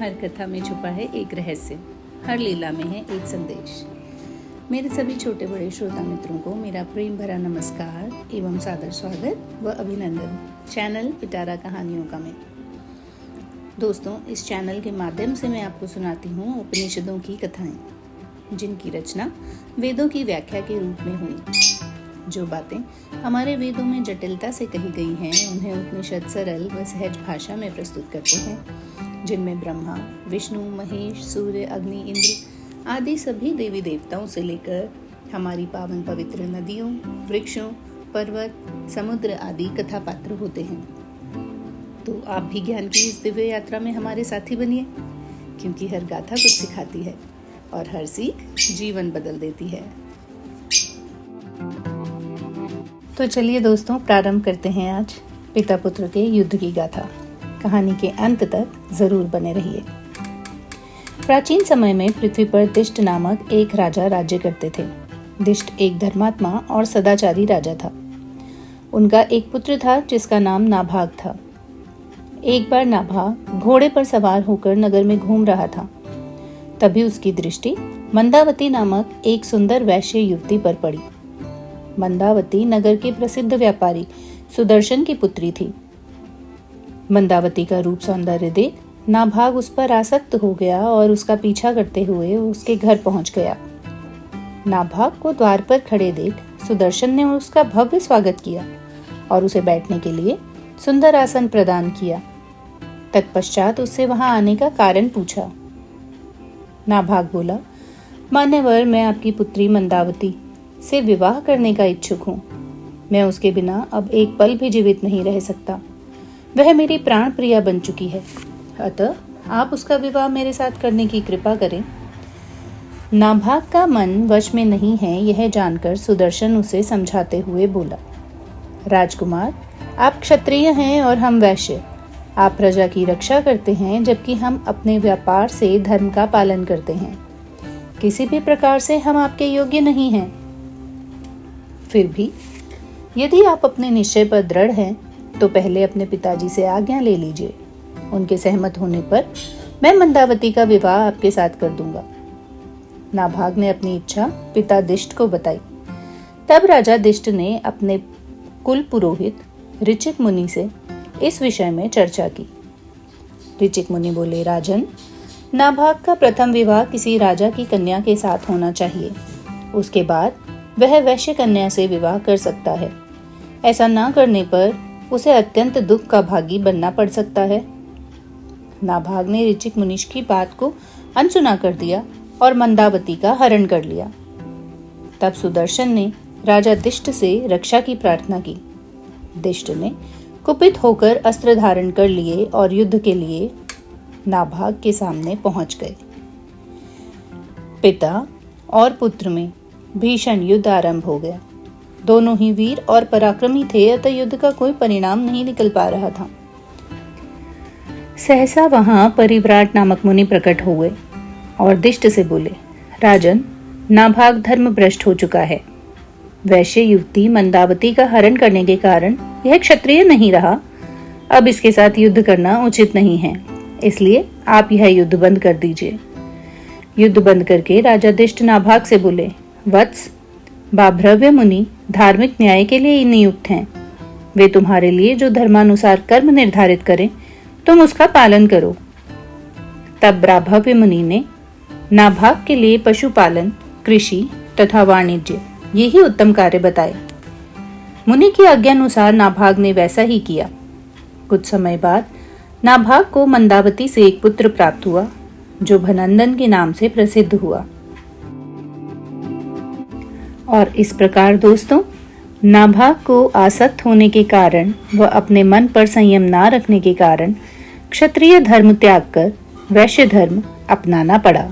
हर कथा में छुपा है एक रहस्य, हर लीला में है एक संदेश। मेरे सभी छोटे बड़े श्रोता मित्रों को मेरा प्रेम भरा नमस्कार एवं सादर स्वागत व अभिनंदन चैनल पिटारा कहानियों का में। दोस्तों, इस चैनल के माध्यम से मैं आपको सुनाती हूँ उपनिषदों की कथाएं, जिनकी रचना वेदों की व्याख्या के रूप में हुई। जो बातें हमारे वेदों में जटिलता से कही गई हैं, उन्हें उपनिषद सरल व सहज भाषा में प्रस्तुत करते हैं, जिनमें ब्रह्मा, विष्णु, महेश, सूर्य, अग्नि, इंद्र आदि सभी देवी देवताओं से लेकर हमारी पावन पवित्र नदियों, वृक्षों, पर्वत, समुद्र आदि कथा पात्र होते हैं। तो आप भी ज्ञान की इस दिव्य यात्रा में हमारे साथी बनिए, क्योंकि हर गाथा कुछ सिखाती है और हर सीख जीवन बदल देती है। तो चलिए दोस्तों, प्रारंभ करते हैं आज पिता पुत्र के युद्ध की गाथा। कहानी के अंत तक जरूर बने रहिए। प्राचीन समय में पृथ्वी पर दिष्ट नामक एक राजा राज्य करते थे। दिष्ट एक धर्मात्मा और सदाचारी राजा था। उनका एक पुत्र था जिसका नाम नाभाग था। एक बार नाभाग घोड़े पर सवार होकर नगर में घूम रहा था। तभी उसकी दृष्टि मंदावती नामक एक सुंदर वैश्य युवती पर पड़ी। मंदावती नगर के प्रसिद्ध व्यापारी सुदर्शन की पुत्री थी। मंदावती का रूप सौंदर्य देख नाभाग उस पर आसक्त हो गया और उसका पीछा करते हुए उसके घर पहुंच गया। नाभाग को द्वार पर खड़े देख सुदर्शन ने उसका भव्य स्वागत किया और उसे बैठने के लिए सुंदर आसन प्रदान किया। तत्पश्चात उससे वहां आने का कारण पूछा। नाभाग बोला, मान्यवर, मैं आपकी पुत्री मंदावती से विवाह करने का इच्छुक हूँ। मैं उसके बिना अब एक पल भी जीवित नहीं रह सकता। वह मेरी प्राण प्रिया बन चुकी है, अतः आप उसका विवाह मेरे साथ करने की कृपा करें। नाभाग का मन वश में नहीं है, यह जानकर सुदर्शन उसे समझाते हुए बोला, राजकुमार, आप क्षत्रिय हैं और हम वैश्य। आप प्रजा की रक्षा करते हैं, जबकि हम अपने व्यापार से धर्म का पालन करते हैं। किसी भी प्रकार से हम आपके योग्य नहीं हैं। फिर भी यदि आप अपने निश्चय पर दृढ़ हैं, तो पहले अपने पिताजी से आज्ञा ले लीजिए। उनके सहमत होने पर मैं मंदावती का विवाह आपके साथ कर दूंगा। नाभाग ने अपनी इच्छा पिता दिष्ट को बताई। तब राजा दिष्ट ने अपने कुल पुरोहित ऋचिक मुनि से इस विषय में चर्चा की। ऋचिक मुनि बोले, राजन, नाभाग का प्रथम विवाह किसी राजा की कन्या के साथ होना चाहिए। उसके बाद वह वैश्य कन्या से विवाह कर सकता है। ऐसा न करने पर उसे अत्यंत दुख का भागी बनना पड़ सकता है। नाभाग ने ऋचिक मुनि की बात को अनसुना कर दिया और मंदावती का हरण कर लिया। तब सुदर्शन ने राजा दिष्ट से रक्षा की प्रार्थना की। दिष्ट ने कुपित होकर अस्त्र धारण कर लिए और युद्ध के लिए नाभाग के सामने पहुंच गए। पिता और पुत्र में भीषण युद्ध आरंभ हो गया। दोनों ही वीर और पराक्रमी थे, अतः युद्ध का कोई परिणाम नहीं निकल पा रहा था। सहसा वहां परिव्राट नामक मुनि प्रकट हुए और दिष्ट से बोले, राजन, नाभाग धर्म भ्रष्ट हो चुका है। वैश्य युवती मंदावती का हरण करने के कारण यह क्षत्रिय नहीं रहा। अब इसके साथ युद्ध करना उचित नहीं है, इसलिए आप यह युद्ध बंद कर दीजिए। युद्ध बंद करके राजा दिष्ट नाभाग से बोले, वत्स, बाभ्रव्य मुनि धार्मिक न्याय के लिए नियुक्त हैं। वे तुम्हारे लिए जो धर्मानुसार कर्म निर्धारित करें, तुम उसका पालन करो। तब बाभ्रव्य मुनि ने नाभाग के लिए पशुपालन, कृषि तथा वाणिज्य यही उत्तम कार्य बताए। मुनि की आज्ञानुसार नाभाग ने वैसा ही किया। कुछ समय बाद नाभाग को मंदावती से एक पुत्र प्राप्त हुआ, जो भनंदन के नाम से प्रसिद्ध हुआ। और इस प्रकार दोस्तों, नाभाग को आसक्त होने के कारण व अपने मन पर संयम ना रखने के कारण क्षत्रिय धर्म त्याग कर वैश्य धर्म अपनाना पड़ा।